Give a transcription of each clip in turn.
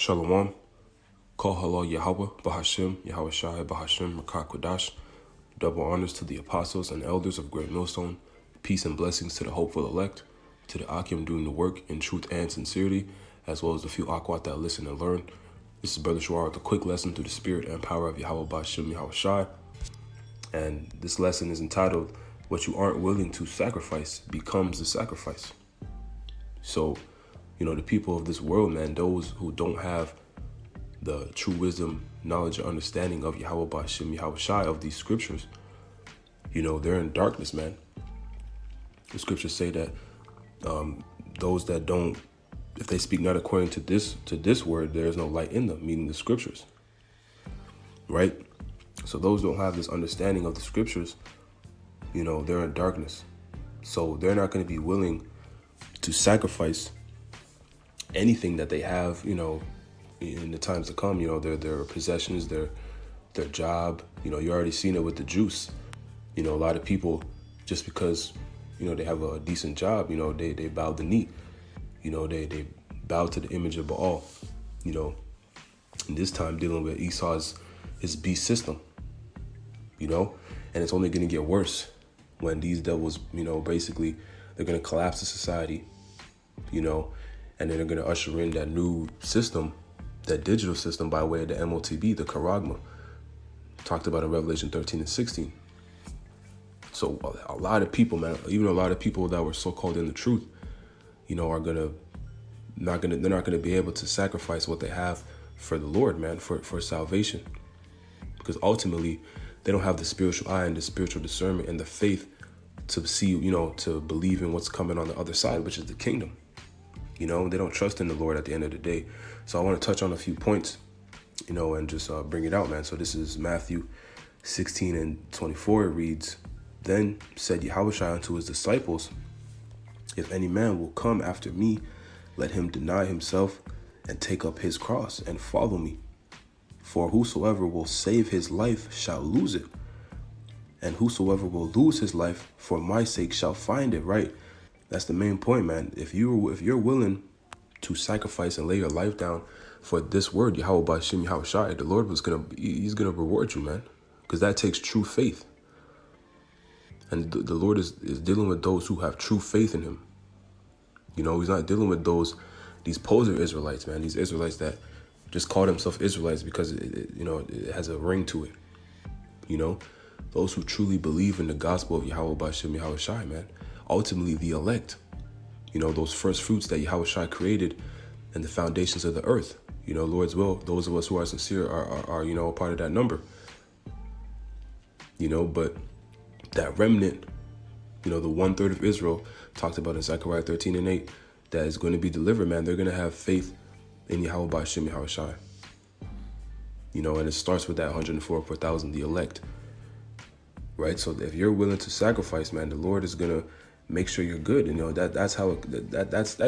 Shalom, Kol Halal Yahweh, Bahashim, Yahweh Shai, Bahashim, Makah Kodash. Double honors to the apostles and elders of Great Millstone. Peace and blessings to the hopeful elect, to the Akim doing the work in truth and sincerity, as well as the few Akwat that listen and learn. This is Brother Shuar with a quick lesson through the spirit and power of Yahweh Bahashim, Yahweh Shai. And this lesson is entitled, What You Aren't Willing to Sacrifice Becomes the Sacrifice. So, the people of this world, man, those who don't have the true wisdom, knowledge, and understanding of Yahweh Bahashim, Yahweh Shai, of these scriptures, they're in darkness, man. The scriptures say that those that don't, if they speak not according to this word, there is no light in them, meaning the scriptures, right? So those who don't have this understanding of the scriptures, they're in darkness. So they're not going to be willing to sacrifice anything that they have, in the times to come, their possessions, their job. You already seen it with the juice. A lot of people, just because, they have a decent job, they bow the knee. They bow to the image of Baal, in this time dealing with Esau's, his beast system, and it's only going to get worse when these devils, basically they're going to collapse the society, and then they're going to usher in that new system, that digital system by way of the MOTB, the Charagma, talked about in Revelation 13 and 16. So a lot of people, man, even a lot of people that were so-called in the truth, are they're not gonna be able to sacrifice what they have for the Lord, man, for salvation, because ultimately they don't have the spiritual eye and the spiritual discernment and the faith to see, to believe in what's coming on the other side, which is the kingdom. They don't trust in the Lord at the end of the day. So I want to touch on a few points, and just bring it out, man. So this is Matthew 16 and 24. It reads, Then said Yahushua unto his disciples, If any man will come after me, let him deny himself and take up his cross and follow me. For whosoever will save his life shall lose it. And whosoever will lose his life for my sake shall find it, right? That's the main point, man. If you're willing to sacrifice and lay your life down for this word, Yahweh Bahashim, Yahweh Shai, the Lord he's gonna reward you, man, because that takes true faith. And the Lord is dealing with those who have true faith in him. He's not dealing with these poser Israelites, man. These Israelites that just call themselves Israelites because it has a ring to it. Those who truly believe in the gospel of Yahweh Bahashim, Yahweh Shai, man. Ultimately the elect, those first fruits that Yahweh Shai created and the foundations of the earth, Lord's will, those of us who are sincere are a part of that number, but that remnant, the 1/3 of Israel talked about in Zechariah 13 and 8, that is going to be delivered, man. They're going to have faith in Yahweh Bahashim, Yahweh Shai, and it starts with that 144,000, the elect, right? So if you're willing to sacrifice, man, the Lord is going to make sure you're good. That's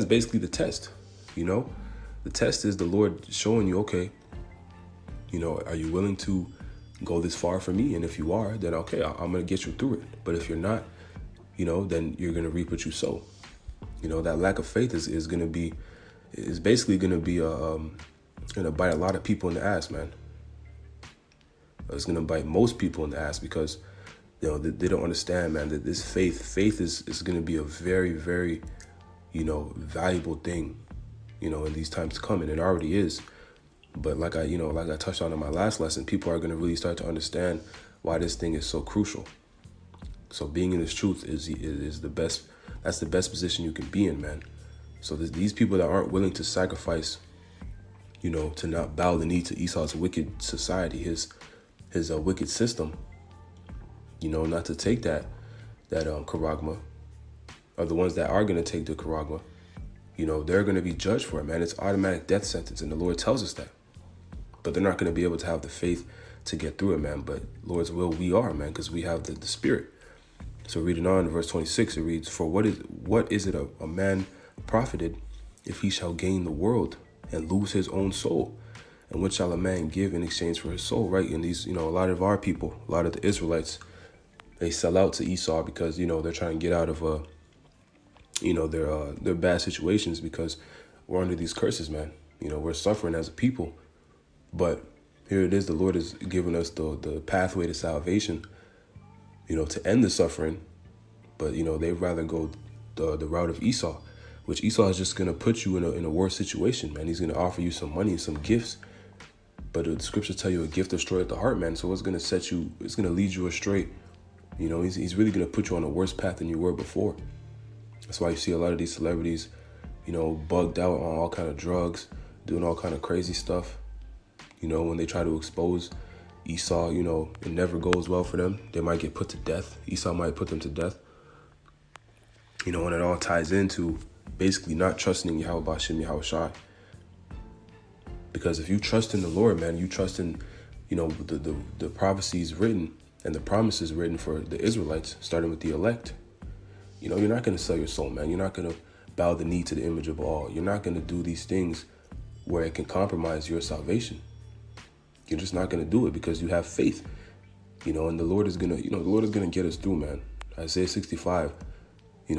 basically the test. The test is the Lord showing you, okay, are you willing to go this far for me? And if you are, then okay, I'm going to get you through it. But if you're not, then you're going to reap what you sow. That lack of faith is basically going to be going to bite a lot of people in the ass, man. It's going to bite most people in the ass because they don't understand, man, that this faith is going to be a very, very, valuable thing, in these times to come. And it already is. But like I touched on in my last lesson, people are going to really start to understand why this thing is so crucial. So being in this truth is the best. That's the best position you can be in, man. So these people that aren't willing to sacrifice, to not bow the knee to Esau's wicked society, his wicked system, not to take that Charagma, are the ones that are going to take the Charagma. They're going to be judged for it, man. It's automatic death sentence, and the Lord tells us that. But they're not going to be able to have the faith to get through it, man. But Lord's will, we are, man, because we have the Spirit. So reading on in verse 26, it reads, For what is it a man profited if he shall gain the world and lose his own soul? And what shall a man give in exchange for his soul, right? And these, a lot of our people, a lot of the Israelites, they sell out to Esau because, they're trying to get out of, their bad situations because we're under these curses, man. We're suffering as a people. But here it is, the Lord has given us the pathway to salvation, to end the suffering. But, they'd rather go the route of Esau, which Esau is just going to put you in a worse situation, man. He's going to offer you some money and some gifts. But the scriptures tell you a gift destroyeth the heart, man. So it's going to lead you astray. He's really going to put you on a worse path than you were before. That's why you see a lot of these celebrities, bugged out on all kind of drugs, doing all kind of crazy stuff. When they try to expose Esau, it never goes well for them. They might get put to death. Esau might put them to death. And it all ties into basically not trusting Yahweh Bashim Yahweh Shai. Because if you trust in the Lord, man, you trust in, the prophecies written and the promises written for the Israelites, starting with the elect. You're not going to sell your soul, man. You're not going to bow the knee to the image of all. You're not going to do these things where it can compromise your salvation. You're just not going to do it because you have faith, and the Lord is going to, the Lord is going to get us through, man. Isaiah 65, the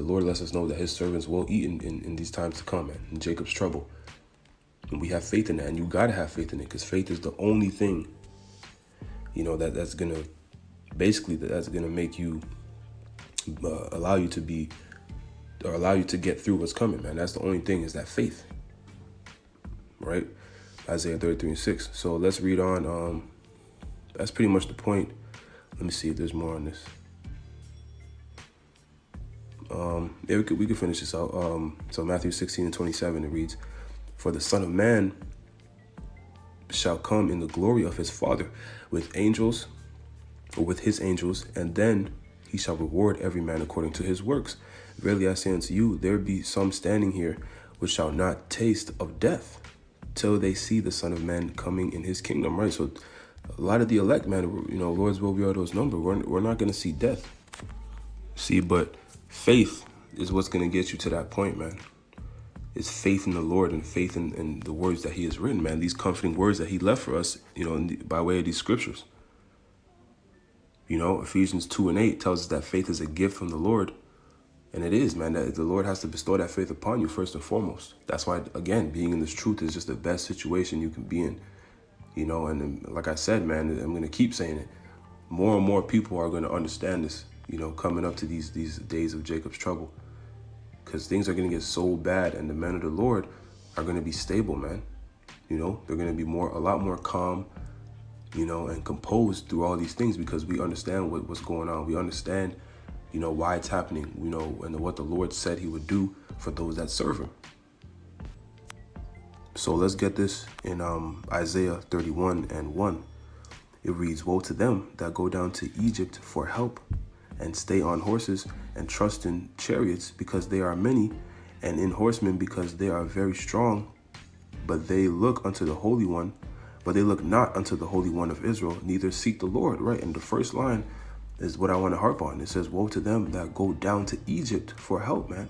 Lord lets us know that his servants will eat in these times to come, man, in Jacob's trouble. And we have faith in that, and you got to have faith in it because faith is the only thing, that's going to, basically, that's going to make you, allow you to get through what's coming, man. That's the only thing, is that faith, right? Isaiah 33:6. So let's read on. That's pretty much the point. Let me see if there's more on this. Yeah, we could finish this out. So Matthew 16:27, it reads, "For the Son of Man shall come in the glory of his Father with angels, or with his angels, and then he shall reward every man according to his works. Verily I say unto you, there be some standing here which shall not taste of death till they see the Son of Man coming in his kingdom." Right? So a lot of the elect, man, Lord's will be all those numbers. We're not going to see death. See, but faith is what's going to get you to that point, man. It's faith in the Lord and faith in the words that he has written, man. These comforting words that he left for us, by way of these scriptures. Ephesians 2:8 tells us that faith is a gift from the Lord. And it is, man, that the Lord has to bestow that faith upon you first and foremost. That's why, again, being in this truth is just the best situation you can be in. And like I said, man, I'm going to keep saying it. More and more people are going to understand this, coming up to these days of Jacob's trouble. Because things are going to get so bad, and the men of the Lord are going to be stable, man. They're going to be a lot more calm, and composed through all these things because we understand what's going on. We understand, why it's happening, and what the Lord said he would do for those that serve him. So let's get this in Isaiah 31:1. It reads, "Woe to them that go down to Egypt for help and stay on horses and trust in chariots because they are many, and in horsemen because they are very strong. But they look unto the Holy One, but they look not unto the Holy One of Israel, neither seek the Lord." Right? And the first line is what I want to harp on. It says, "Woe to them that go down to Egypt for help," man.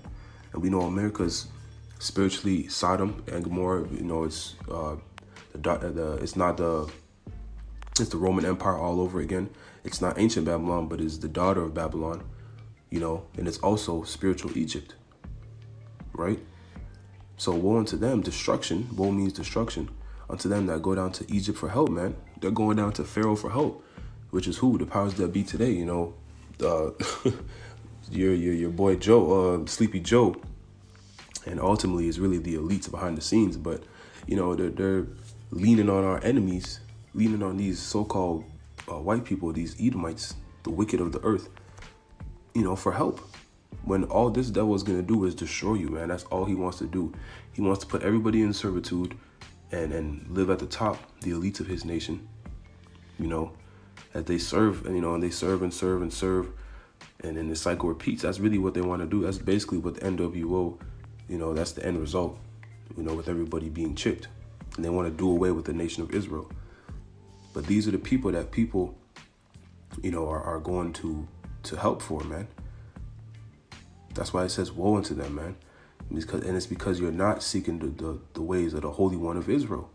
And we know America's spiritually Sodom and Gomorrah. It's it's the Roman Empire all over again. It's not ancient Babylon, but it's the daughter of Babylon. And it's also spiritual Egypt. Right? So woe unto them, destruction. Woe means destruction. Unto them that go down to Egypt for help, man. They're going down to Pharaoh for help, which is who? The powers that be today, your boy Joe, Sleepy Joe. And ultimately it's really the elites behind the scenes. But, they're leaning on our enemies, leaning on these so-called white people, these Edomites, the wicked of the earth, for help. When all this devil is going to do is destroy you, man. That's all he wants to do. He wants to put everybody in servitude and live at the top, the elites of his nation, as they serve, and they serve and serve and serve. And then the cycle repeats. That's really what they want to do. That's basically what the NWO, that's the end result, with everybody being chipped. And they want to do away with the nation of Israel. But these are the people that are going to help for, man. That's why it says woe unto them, man. It's because you're not seeking the ways of the Holy One of Israel,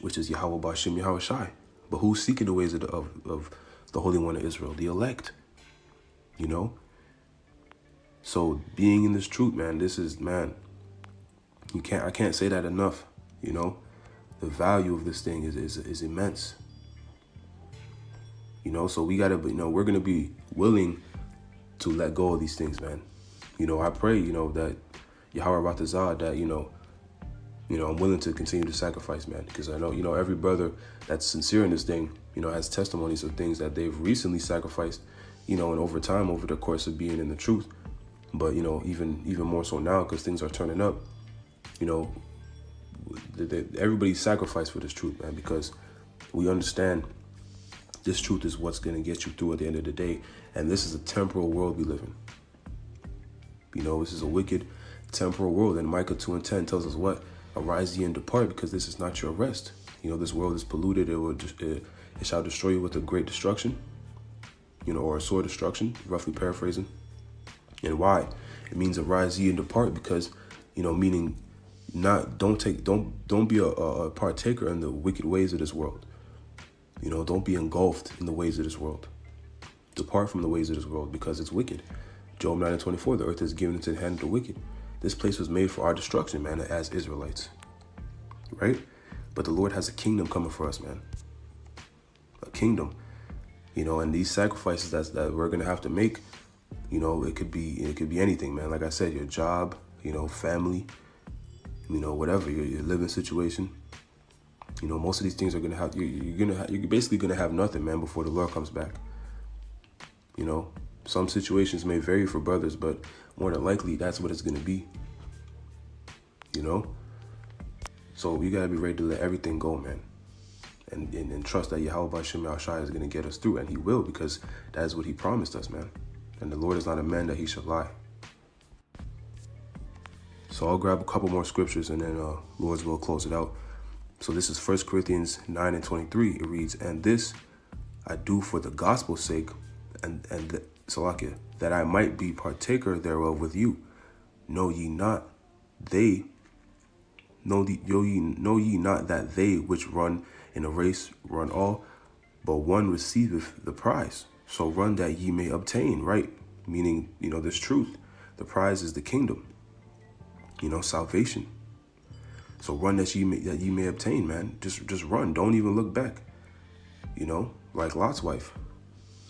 which is Yahweh Bashim Yahweh Shai. But who's seeking the ways of the Holy One of Israel? The elect. So being in this truth, man, this is, man, I can't say that enough. You know, the value of this thing is immense. You know, so we gotta, we're gonna be willing to let go of these things, man. You know, I pray, that Yahweh Ratazah, that, I'm willing to continue to sacrifice, man, because I know, every brother that's sincere in this thing, has testimonies of things that they've recently sacrificed, and over time, over the course of being in the truth. But, even more so now, because things are turning up, everybody's sacrificed for this truth, man, because we understand this truth is what's going to get you through at the end of the day. And this is a temporal world we live in. This is a wicked temporal world. And Micah 2:10 tells us what? Arise ye and depart, because this is not your rest. This world is polluted. It shall destroy you with a great destruction, or a sore destruction, roughly paraphrasing. And why? It means arise ye and depart, because, meaning don't be a partaker in the wicked ways of this world. Don't be engulfed in the ways of this world. Depart from the ways of this world, because it's wicked. Job 9:24, the earth is given into the hand of the wicked. This place was made for our destruction, man, as Israelites. Right? But the Lord has a kingdom coming for us, man. A kingdom. And these sacrifices that we're gonna have to make, it could be anything, man. Like I said, your job, family, whatever, your living situation. Most of these things are gonna have you're basically gonna have nothing, man, before the Lord comes back. Some situations may vary for brothers, but more than likely that's what it's gonna be. So we gotta be ready to let everything go, man, and trust that Yahweh B'Shem Yahushua is gonna get us through, and He will, because that is what He promised us, man. And the Lord is not a man that He should lie. So I'll grab a couple more scriptures, and then Lord's will close it out. So this is 1 Corinthians 9:23. It reads, "And this I do for the gospel's sake, and Salakia, that I might be partaker thereof with you. Know ye not that they which run in a race run all, but one receiveth the prize. So run that ye may obtain," right? Meaning, this truth. The prize is the kingdom, salvation. So run that ye may obtain, man. Just run. Don't even look back. Like Lot's wife.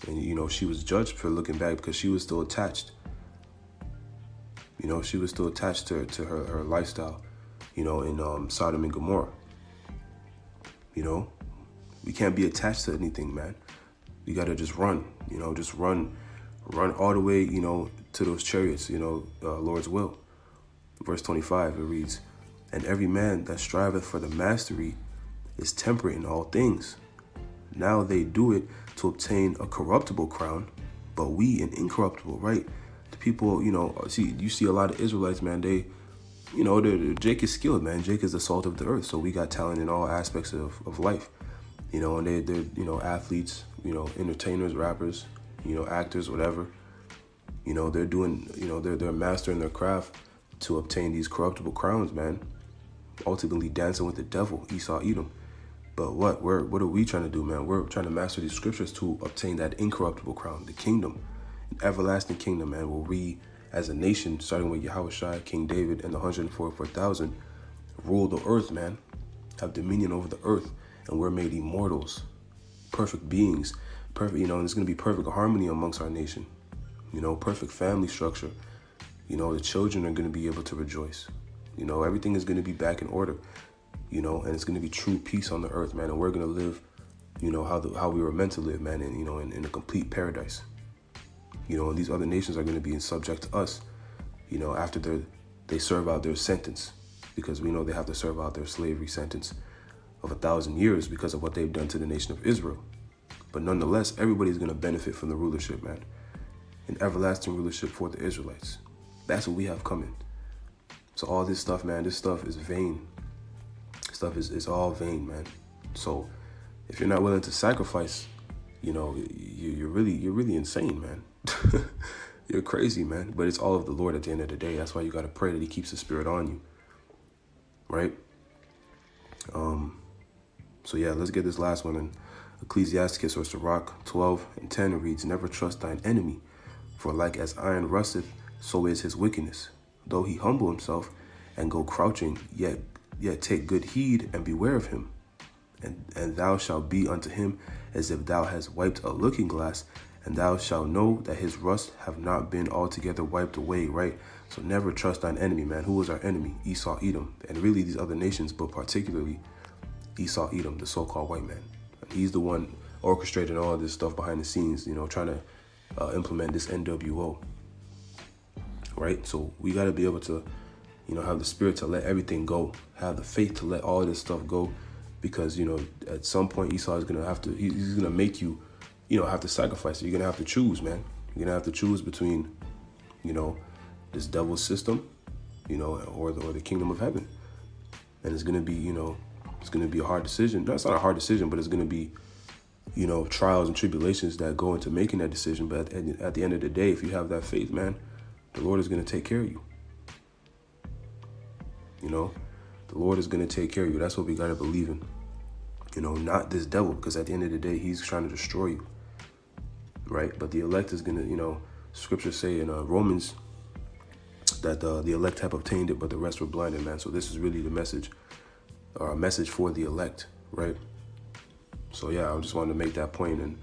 And, she was judged for looking back because she was still attached. She was still attached to her lifestyle, in Sodom and Gomorrah. We can't be attached to anything, man. You got to just run, just run all the way, to those chariots, Lord's will. Verse 25, it reads, "And every man that striveth for the mastery is temperate in all things. Now they do it to obtain a corruptible crown, but we an incorruptible," right? The people, you see a lot of Israelites, man, Jake is skilled, man. Jake is the salt of the earth. So we got talent in all aspects of life, and they're athletes, entertainers, rappers, actors, whatever. They're doing, they're mastering their craft to obtain these corruptible crowns, man. Ultimately dancing with the devil, Esau, Edom. But what are we trying to do, man? We're trying to master these scriptures to obtain that incorruptible crown, the kingdom, an everlasting kingdom, man, where we as a nation, starting with Yahushua, King David, and the 144,000, rule the earth, man, have dominion over the earth, and we're made immortals, perfect beings, perfect, and there's going to be perfect harmony amongst our nation, perfect family structure. The children are going to be able to rejoice. Everything is going to be back in order, and it's going to be true peace on the earth, man. And we're going to live, how we were meant to live, man, in a complete paradise. And these other nations are going to be subject to us, after they serve out their sentence, because we know they have to serve out their slavery sentence of 1,000 years because of what they've done to the nation of Israel. But nonetheless, everybody's going to benefit from the rulership, man. An everlasting rulership for the Israelites. That's what we have coming. So all this stuff, man, this stuff is vain. Stuff is all vain, man. So if you're not willing to sacrifice, you're really insane, man. You're crazy, man. But it's all of the Lord at the end of the day. That's why you got to pray that He keeps the Spirit on you, right? So yeah, let's get this last one. In Ecclesiasticus or Sirach 12:10, it reads, "Never trust thine enemy, for like as iron rusteth, so is his wickedness. Though he humble himself and go crouching, yet Yet take good heed and beware of him. And thou shalt be unto him as if thou hast wiped a looking glass, and thou shalt know that his rust have not been altogether wiped away, right? So never trust thine enemy, man. Who was our enemy? Esau, Edom, and really these other nations, but particularly Esau, Edom, the so-called white man. And he's the one orchestrating all this stuff behind the scenes, you know, trying to implement this NWO, right? So we got to be able to, you know, have the spirit to let everything go, have the faith to let all this stuff go, because, you know, at some point Esau is going to have to, he's going to make you, you know, have to sacrifice. You're going to have to choose, man. You're going to have to choose between, you know, this devil's system, you know, or the kingdom of heaven. And it's going to be, you know, it's going to be a hard decision. No, it's not a hard decision, but it's going to be, you know, trials and tribulations that go into making that decision. But at the end of the day, if you have that faith, man, the Lord is going to take care of you. You know, the Lord is going to take care of you. That's what we got to believe in. You know, not this devil, because at the end of the day, he's trying to destroy you. Right? But the elect is going to, you know, scriptures say in Romans that the elect have obtained it, but the rest were blinded, man. So this is really the message, a message for the elect, right? So yeah, I just wanted to make that point and,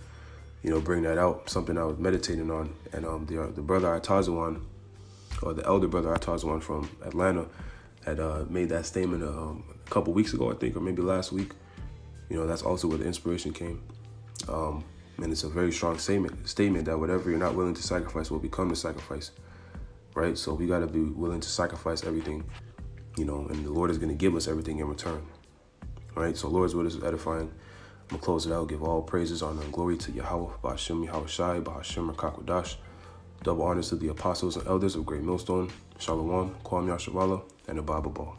you know, bring that out, something I was meditating on. And the brother Atazawan, or the elder brother Atazawan from Atlanta, had made that statement a couple weeks ago, I think, or maybe last week. You know, that's also where the inspiration came. And it's a very strong statement that whatever you're not willing to sacrifice will become the sacrifice, right? So we got to be willing to sacrifice everything, you know, and the Lord is going to give us everything in return, right? So Lord's word is edifying. I'm going to close it out. Give all praises, honor, and glory to Yahweh, Bahashim, Yahweh Shai, Bahashim, Rakakwadash. Double honors to the apostles and elders of Great Millstone. Shalom, Kwam Yasharala, and the Bible Ball.